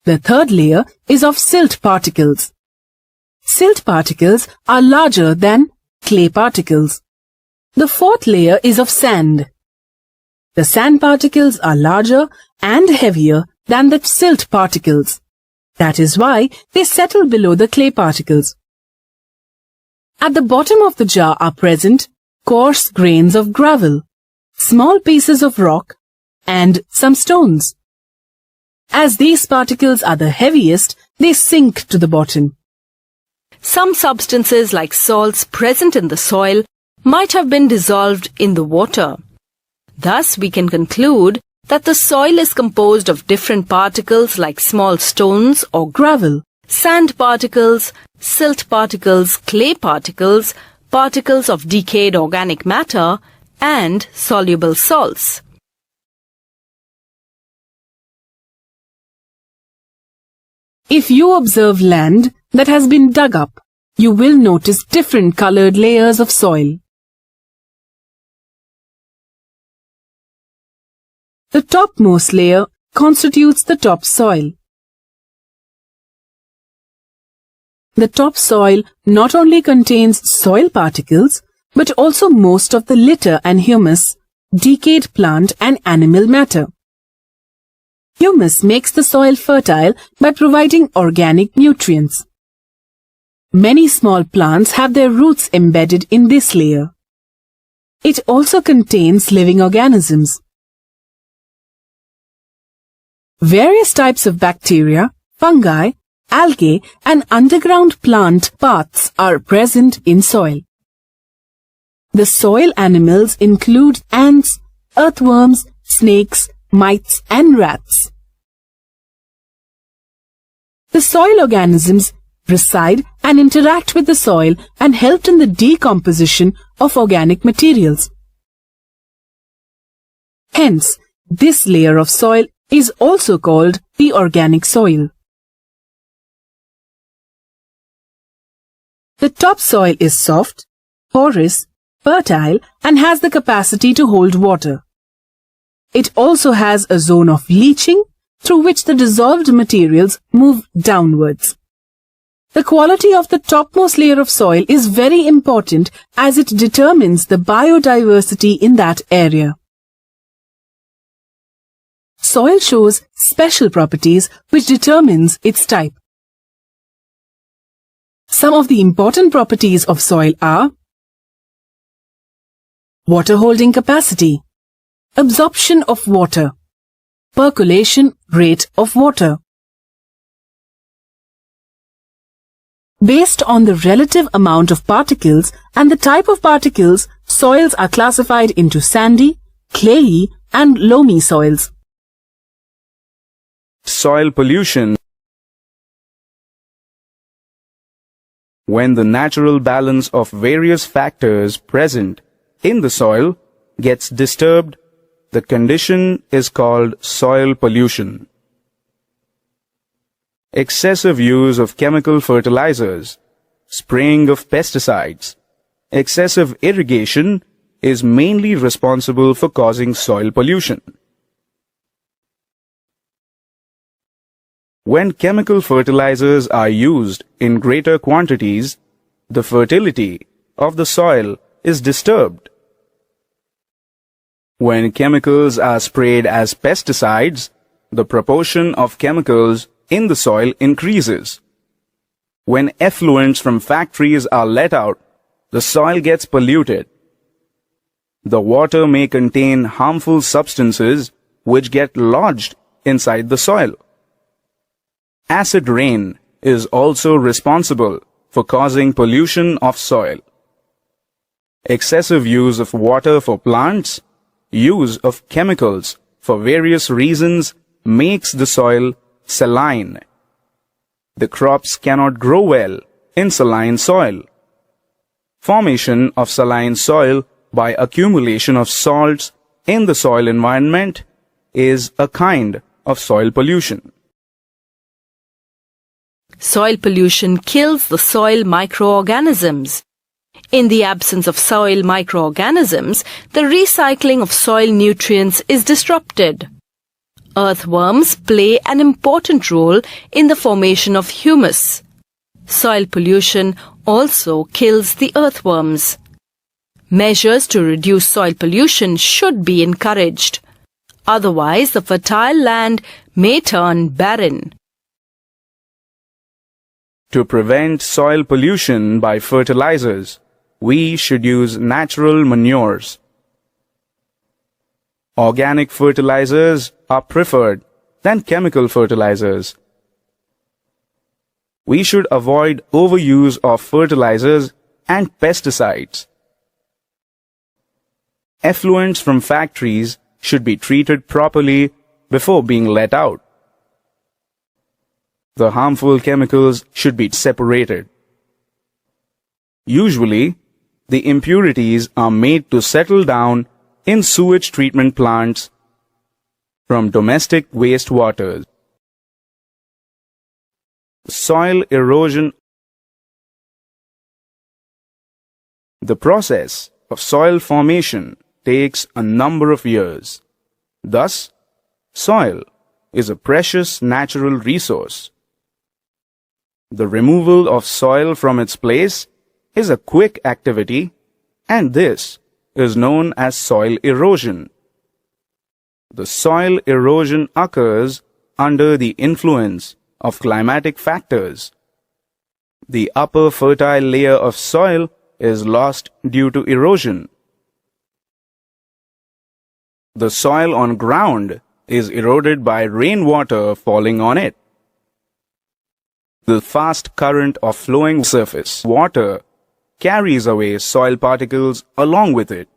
The third layer is of silt particles. Silt particles are larger than clay particles. The fourth layer is of sand. The sand particles are larger and heavier than the silt particles. That is why they settle below the clay particles. At the bottom of the jar are present coarse grains of gravel, small pieces of rock, and some stones. As these particles are the heaviest, they sink to the bottom. Some substances like salts present in the soil might have been dissolved in the water. Thus, we can conclude that the soil is composed of different particles like small stones or gravel, sand particles, silt particles, clay particles, particles of decayed organic matter, and soluble salts. If you observe land that has been dug up, you will notice different colored layers of soil. The topmost layer constitutes the topsoil. The topsoil not only contains soil particles, but also most of the litter and humus, decayed plant and animal matter. Humus makes the soil fertile by providing organic nutrients. Many small plants have their roots embedded in this layer. It also contains living organisms. Various types of bacteria, fungi, algae, and underground plant parts are present in soil. The soil animals include ants, earthworms, snakes, mites, and rats. The soil organisms reside and interact with the soil and help in the decomposition of organic materials. Hence, this layer of soil is also called the organic soil. The topsoil is soft, porous, fertile, and has the capacity to hold water. It also has a zone of leaching through which the dissolved materials move downwards. The quality of the topmost layer of soil is very important as it determines the biodiversity in that area. Soil shows special properties which determines its type. Some of the important properties of soil are water holding capacity, absorption of water, percolation rate of water. Based on the relative amount of particles and the type of particles, soils are classified into sandy, clayey, and loamy soils. Soil pollution. When the natural balance of various factors present in the soil gets disturbed, the condition is called soil pollution. Excessive use of chemical fertilizers, spraying of pesticides, excessive irrigation is mainly responsible for causing soil pollution. When chemical fertilizers are used in greater quantities, the fertility of the soil is disturbed. When chemicals are sprayed as pesticides, the proportion of chemicals in the soil increases. When effluents from factories are let out, the soil gets polluted. The water may contain harmful substances which get lodged inside the soil. Acid rain is also responsible for causing pollution of soil. Excessive use of water for plants, use of chemicals for various reasons makes the soil saline. The crops cannot grow well in saline soil. Formation of saline soil by accumulation of salts in the soil environment is a kind of soil pollution. Soil pollution kills the soil microorganisms. In the absence of soil microorganisms, the recycling of soil nutrients is disrupted. Earthworms play an important role in the formation of humus. Soil pollution also kills the earthworms. Measures to reduce soil pollution should be encouraged. Otherwise, the fertile land may turn barren. To prevent soil pollution by fertilizers, we should use natural manures. Organic fertilizers are preferred than chemical fertilizers. We should avoid overuse of fertilizers and pesticides. Effluents from factories should be treated properly before being let out. The harmful chemicals should be separated. Usually, the impurities are made to settle down in sewage treatment plants from domestic wastewaters. Soil erosion. The process of soil formation takes a number of years. Thus, soil is a precious natural resource. The removal of soil from its place is a quick activity, and this is known as soil erosion. The soil erosion occurs under the influence of climatic factors. The upper fertile layer of soil is lost due to erosion. The soil on ground is eroded by rainwater falling on it. The fast current of flowing surface water carries away soil particles along with it.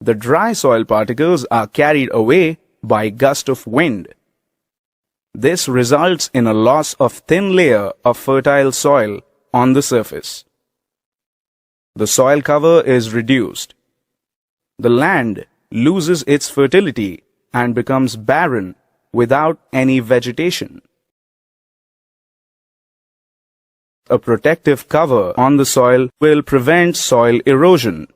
The dry soil particles are carried away by gust of wind. This results in a loss of thin layer of fertile soil on the surface. The soil cover is reduced. The land loses its fertility and becomes barren without any vegetation. A protective cover on the soil will prevent soil erosion.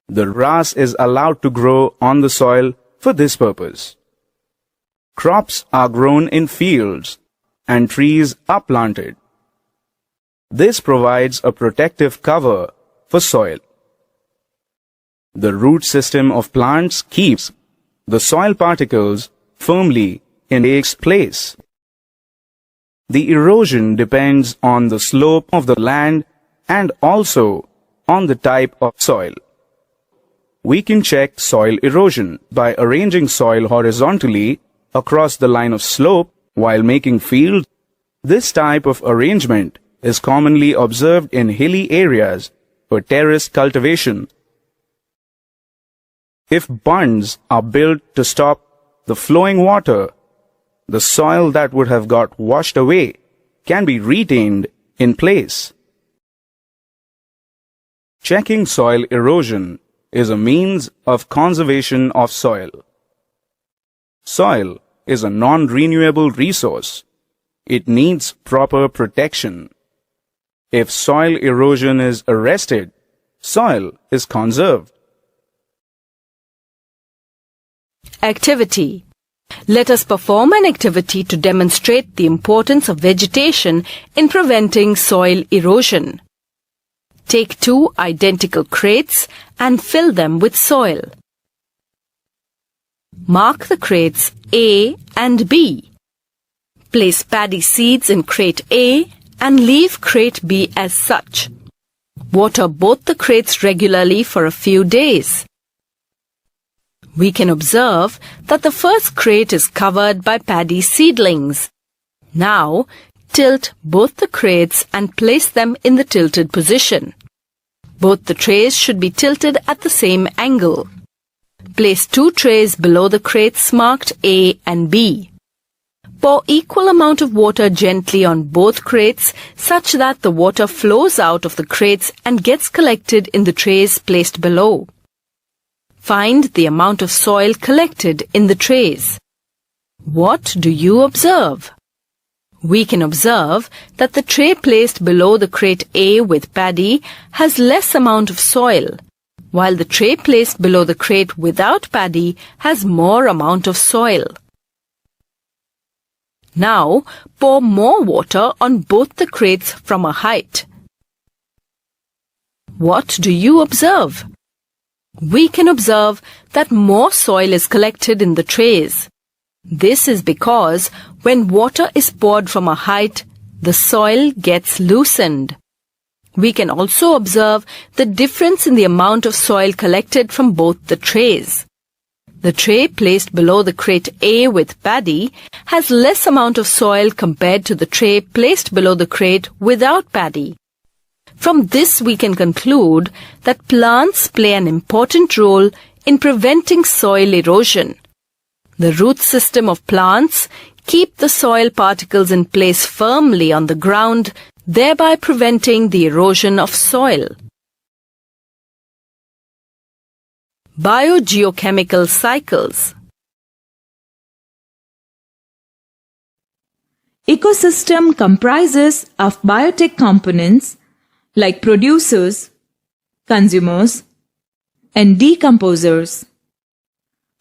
The grass is allowed to grow on the soil for this purpose. Crops are grown in fields and trees are planted. This provides a protective cover for soil. The root system of plants keeps the soil particles firmly in its place. The erosion depends on the slope of the land and also on the type of soil. We can check soil erosion by arranging soil horizontally across the line of slope while making fields. This type of arrangement is commonly observed in hilly areas for terrace cultivation. If bunds are built to stop the flowing water, the soil that would have got washed away can be retained in place. Checking soil erosion is a means of conservation of soil. Soil is a non-renewable resource. It needs proper protection. If soil erosion is arrested, soil is conserved. Activity. Let us perform an activity to demonstrate the importance of vegetation in preventing soil erosion. Take 2 identical crates and fill them with soil. Mark the crates A and B. Place paddy seeds in crate A and leave crate B as such. Water both the crates regularly for a few days. We can observe that the first crate is covered by paddy seedlings. Now, tilt both the crates and place them in the tilted position. Both the trays should be tilted at the same angle. Place 2 trays below the crates marked A and B. Pour equal amount of water gently on both crates such that the water flows out of the crates and gets collected in the trays placed below. Find the amount of soil collected in the trays. What do you observe? We can observe that the tray placed below the crate A with paddy has less amount of soil, while the tray placed below the crate without paddy has more amount of soil. Now, pour more water on both the crates from a height. What do you observe? We can observe that more soil is collected in the trays. This is because when water is poured from a height, the soil gets loosened. We can also observe the difference in the amount of soil collected from both the trays. The tray placed below the crate A with paddy has less amount of soil compared to the tray placed below the crate without paddy. From this we can conclude that plants play an important role in preventing soil erosion. The root system of plants keep the soil particles in place firmly on the ground, thereby preventing the erosion of soil. Biogeochemical cycles. Ecosystem comprises of biotic components like producers, consumers, and decomposers.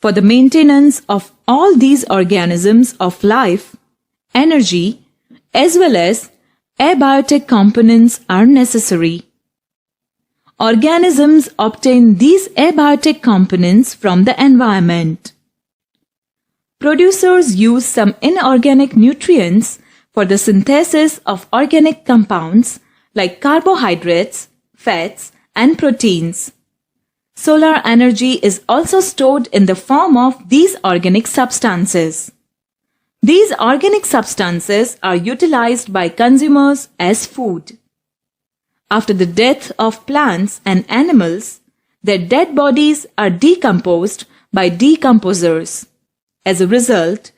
For the maintenance of all these organisms of life, energy as well as abiotic components are necessary. Organisms obtain these abiotic components from the environment. Producers use some inorganic nutrients for the synthesis of organic compounds like carbohydrates, fats, and proteins. Solar energy is also stored in the form of these organic substances. These organic substances are utilized by consumers as food. After the death of plants and animals, their dead bodies are decomposed by decomposers. As a result,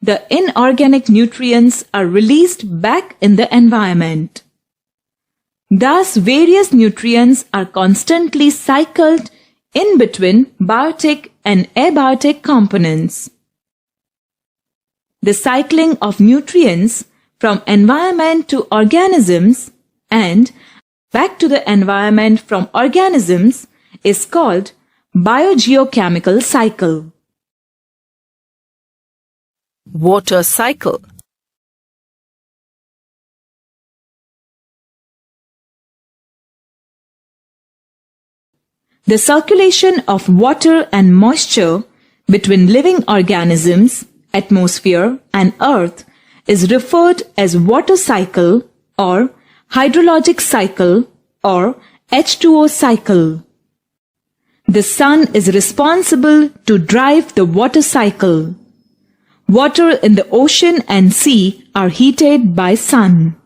the inorganic nutrients are released back in the environment. Thus, various nutrients are constantly cycled in between biotic and abiotic components. The cycling of nutrients from environment to organisms and back to the environment from organisms is called biogeochemical cycle. Water cycle. The circulation of water and moisture between living organisms, atmosphere, and earth is referred as water cycle or hydrologic cycle or H2O cycle. The sun is responsible to drive the water cycle. Water in the ocean and sea are heated by sun.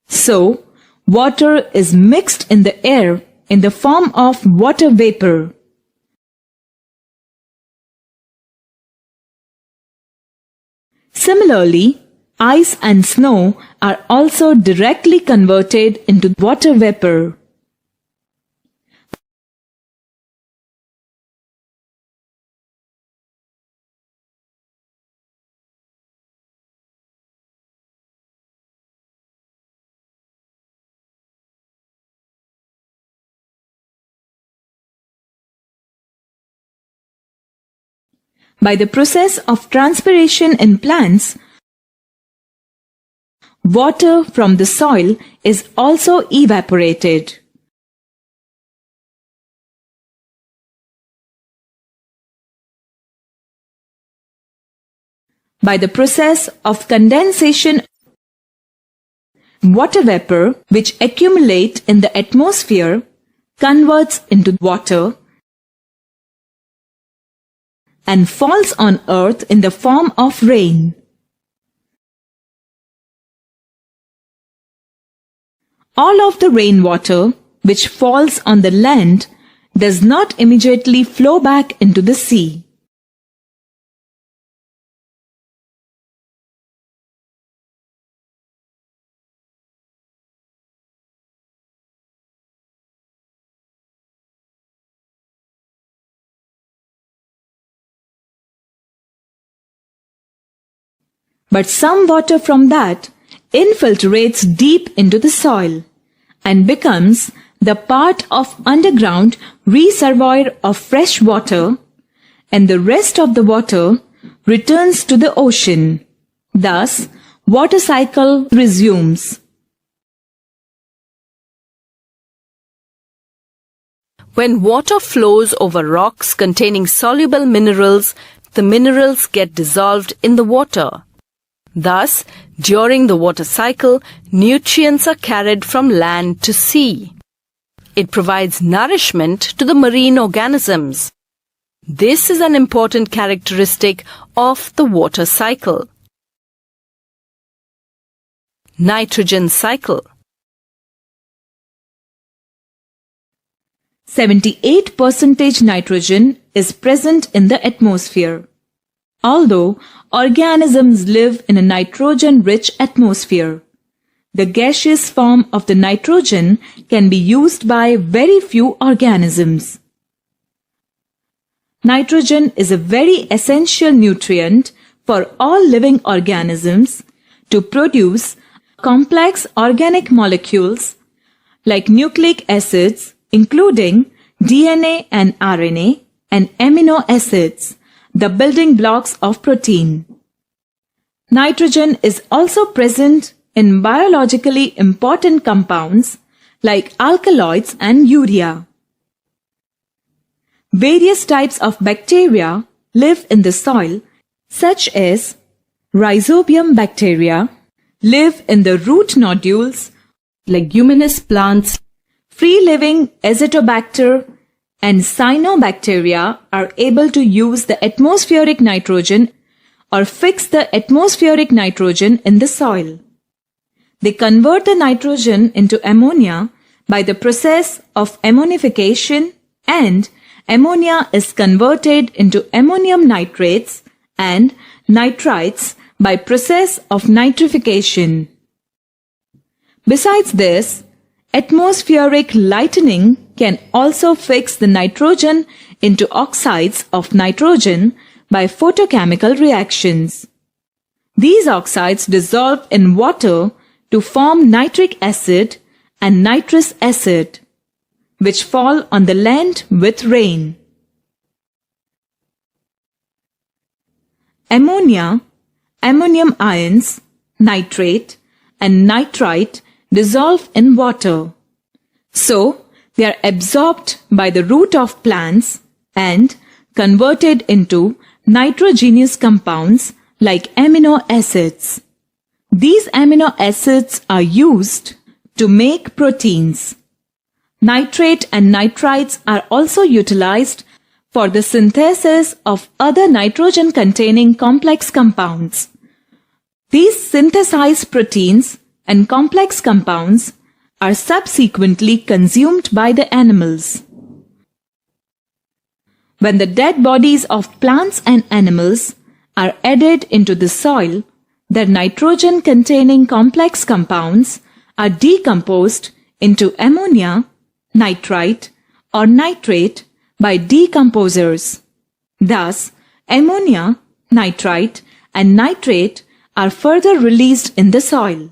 So, water is mixed in the air in the form of water vapor. Similarly, ice and snow are also directly converted into water vapor. By the process of transpiration in plants, water from the soil is also evaporated. By the process of condensation, water vapor which accumulate in the atmosphere converts into water and falls on earth in the form of rain. All of the rainwater which falls on the land does not immediately flow back into the sea. But some water from that infiltrates deep into the soil and becomes the part of underground reservoir of fresh water, and the rest of the water returns to the ocean. Thus, water cycle resumes. When water flows over rocks containing soluble minerals, the minerals get dissolved in the water. Thus, during the water cycle, nutrients are carried from land to sea. It provides nourishment to the marine organisms. This is an important characteristic of the water cycle. Nitrogen cycle. 78% nitrogen is present in the atmosphere. Although organisms live in a nitrogen-rich atmosphere, the gaseous form of the nitrogen can be used by very few organisms. Nitrogen is a very essential nutrient for all living organisms to produce complex organic molecules like nucleic acids, including DNA and RNA, and amino acids, the building blocks of protein. Nitrogen is also present in biologically important compounds like alkaloids and urea. Various types of bacteria live in the soil, such as rhizobium bacteria live in the root nodules, Leguminous plants, free-living Azotobacter and cyanobacteria are able to use the atmospheric nitrogen or fix the atmospheric nitrogen in the soil. They convert the nitrogen into ammonia by the process of ammonification, and ammonia is converted into ammonium nitrates and nitrites by process of nitrification. Besides this, atmospheric lightning can also fix the nitrogen into oxides of nitrogen by photochemical reactions. These oxides dissolve in water to form nitric acid and nitrous acid, which fall on the land with rain. Ammonia, ammonium ions, nitrate, and nitrite dissolve in water. So, they are absorbed by the root of plants and converted into nitrogenous compounds like amino acids. These amino acids are used to make proteins. Nitrate and nitrites are also utilized for the synthesis of other nitrogen-containing complex compounds. These synthesized proteins and complex compounds are subsequently consumed by the animals. When the dead bodies of plants and animals are added into the soil, their nitrogen-containing complex compounds are decomposed into ammonia, nitrite, or nitrate by decomposers. Thus, ammonia, nitrite, and nitrate are further released in the soil.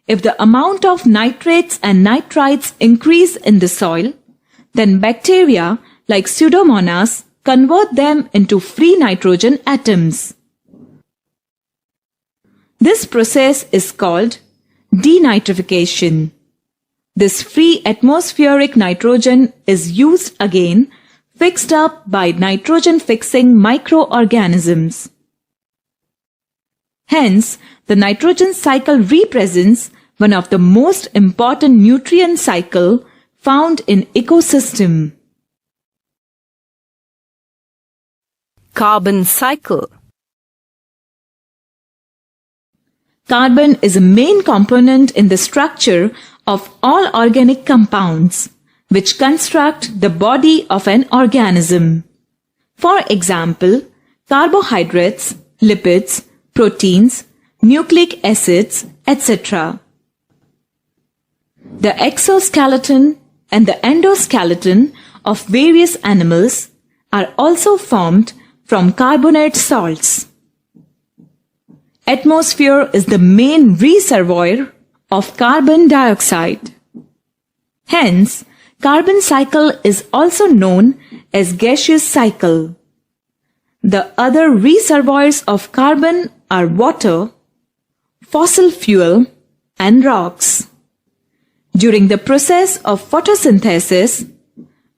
If the amount of nitrates and nitrites increase in the soil, then bacteria like Pseudomonas convert them into free nitrogen atoms. This process is called denitrification. This free atmospheric nitrogen is used again, fixed up by nitrogen-fixing microorganisms. Hence, the nitrogen cycle represents one of the most important nutrient cycle found in ecosystem. carbon cycle. Carbon is a main component in the structure of all organic compounds, which construct the body of an organism. For example, carbohydrates, lipids, proteins, nucleic acids, etc. The exoskeleton and the endoskeleton of various animals are also formed from carbonate salts. Atmosphere is the main reservoir of carbon dioxide. Hence, carbon cycle is also known as gaseous cycle. The other reservoirs of carbon are water, fossil fuel, and rocks. During the process of photosynthesis,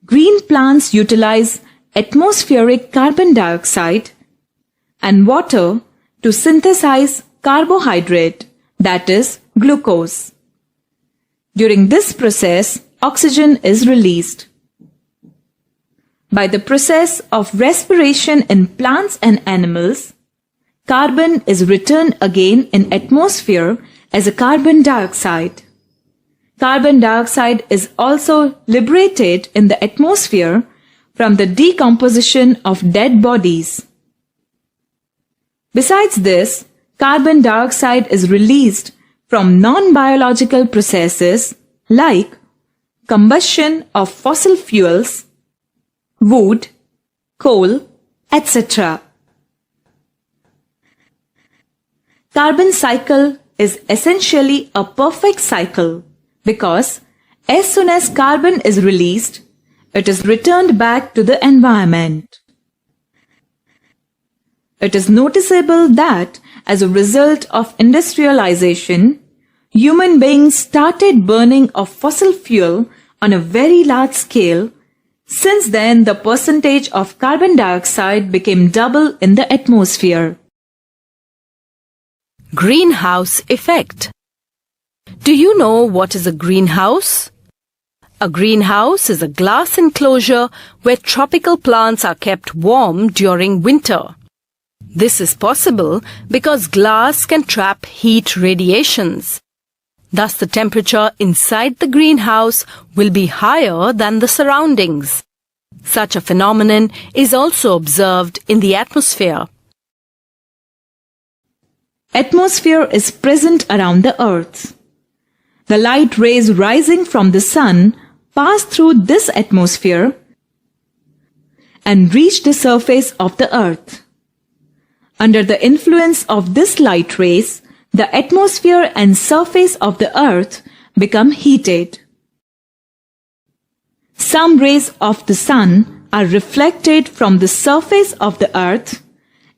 green plants utilize atmospheric carbon dioxide and water to synthesize carbohydrate, that is, glucose. During this process, oxygen is released. By the process of respiration in plants and animals, carbon is returned again in atmosphere as a carbon dioxide. carbon dioxide is also liberated in the atmosphere from the decomposition of dead bodies. Besides this, carbon dioxide is released from non-biological processes like combustion of fossil fuels, wood, coal, etc. Carbon cycle is essentially a perfect cycle because as soon as carbon is released, it is returned back to the environment. It is noticeable that as a result of industrialization, human beings started burning of fossil fuel on a very large scale. Since then, the percentage of carbon dioxide became double in the atmosphere. Greenhouse effect. Do you know what is a greenhouse? A greenhouse is a glass enclosure where tropical plants are kept warm during winter. This is possible because glass can trap heat radiations. Thus, the temperature inside the greenhouse will be higher than the surroundings. Such a phenomenon is also observed in the atmosphere. Atmosphere is present around the earth. The light rays rising from the sun pass through this atmosphere and reach the surface of the earth. Under the influence of this light rays, the atmosphere and surface of the earth become heated. Some rays of the sun are reflected from the surface of the earth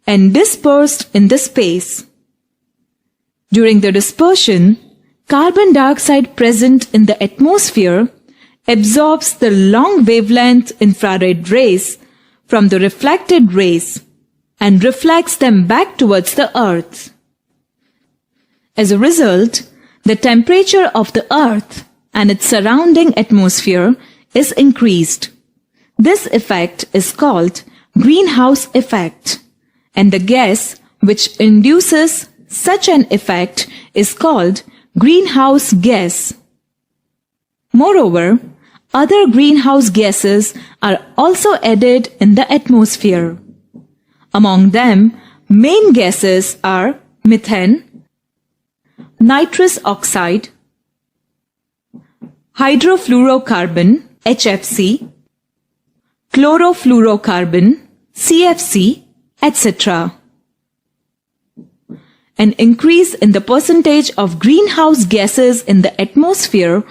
and dispersed in the space. During the dispersion, carbon dioxide present in the atmosphere absorbs the long wavelength infrared rays from the reflected rays and reflects them back towards the earth. As a result, the temperature of the earth and its surrounding atmosphere is increased. This effect is called greenhouse effect, and the gas which induces such an effect is called greenhouse gas. Moreover, other greenhouse gases are also added in the atmosphere. Among them, main gases are methane, nitrous oxide, hydrofluorocarbon HFC, chlorofluorocarbon CFC, etc. An increase in the percentage of greenhouse gases in the atmosphere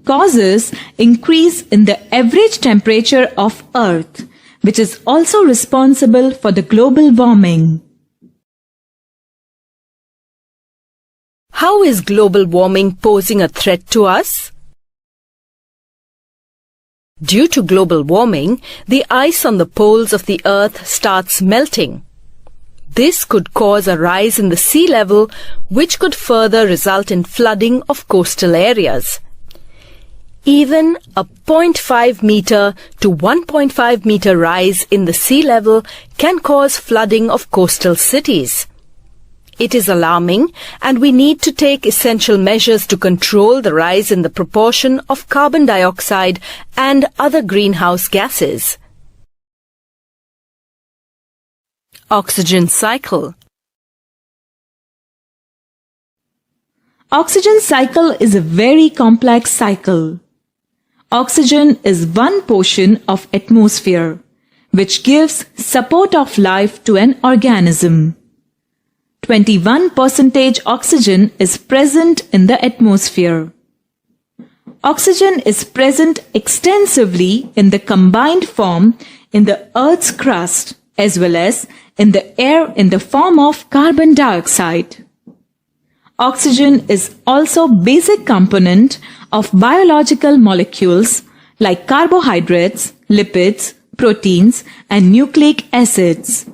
causes increase in the average temperature of Earth, which is also responsible for the global warming. How is global warming posing a threat to us? Due to global warming, the ice on the poles of the Earth starts melting. This could cause a rise in the sea level, which could further result in flooding of coastal areas. Even a 0.5 meter to 1.5 meter rise in the sea level can cause flooding of coastal cities. It is alarming, and we need to take essential measures to control the rise in the proportion of carbon dioxide and other greenhouse gases. Oxygen cycle. Oxygen cycle is a very complex cycle. Oxygen is one portion of atmosphere, which gives support of life to an organism. 21% oxygen is present in the atmosphere. Oxygen is present extensively in the combined form in the Earth's crust as well as in the air in the form of carbon dioxide. Oxygen is also basic component of biological molecules like carbohydrates, lipids, proteins, and nucleic acids.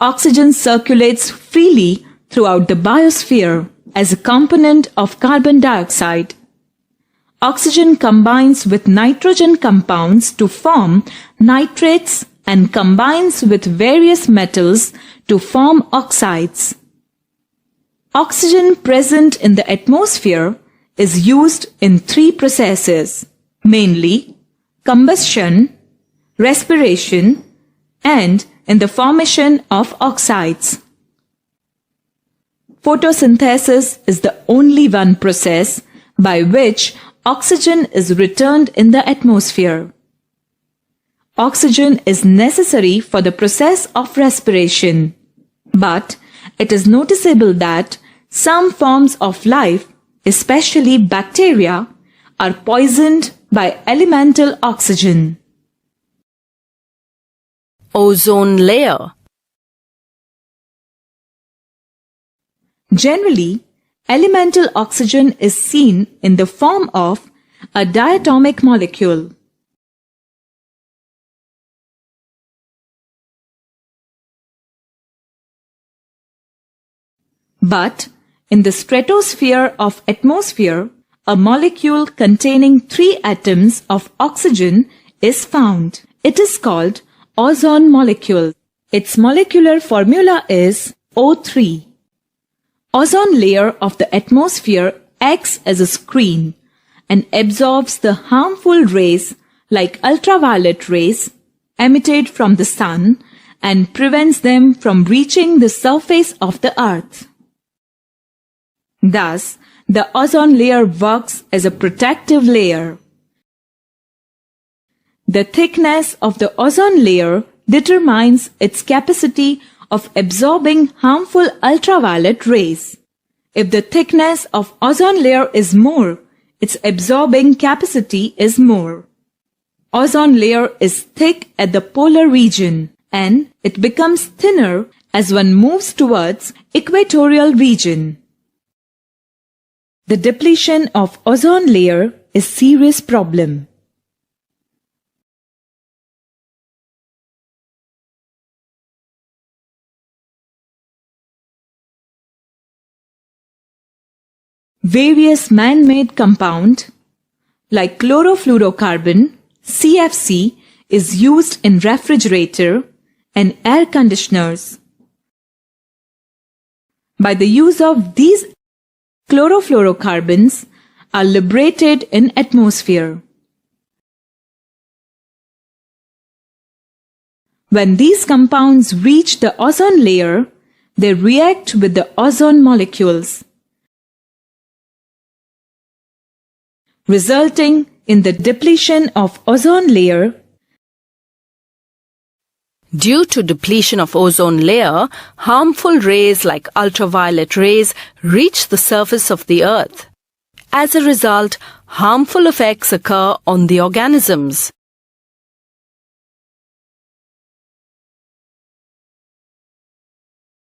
Oxygen circulates freely throughout the biosphere as a component of carbon dioxide. Oxygen combines with nitrogen compounds to form nitrates and combines with various metals to form oxides. Oxygen present in the atmosphere is used in three processes, mainly combustion, respiration, and in the formation of oxides. Photosynthesis is the only one process by which oxygen is returned in the atmosphere. Oxygen is necessary for the process of respiration, but it is noticeable that some forms of life, especially bacteria, are poisoned by elemental oxygen. Ozone layer. Generally, elemental oxygen is seen in the form of a diatomic molecule. But in the stratosphere of atmosphere, a molecule containing 3 atoms of oxygen is found. It is called ozone molecule. Its molecular formula is O3. Ozone layer of the atmosphere acts as a screen and absorbs the harmful rays like ultraviolet rays emitted from the sun and prevents them from reaching the surface of the earth. Thus, the ozone layer works as a protective layer. The thickness of the ozone layer determines its capacity of absorbing harmful ultraviolet rays. If the thickness of ozone layer is more, its absorbing capacity is more. Ozone layer is thick at the polar region and it becomes thinner as one moves towards equatorial region. The depletion of ozone layer is a serious problem. Various man-made compound like chlorofluorocarbon, CFC, is used in refrigerator and air conditioners. By the use of these chlorofluorocarbons are liberated in atmosphere. When these compounds reach the ozone layer, they react with the ozone molecules, resulting in the depletion of ozone layer. Due to depletion of ozone layer, harmful rays like ultraviolet rays reach the surface of the earth. As a result, harmful effects occur on the organisms.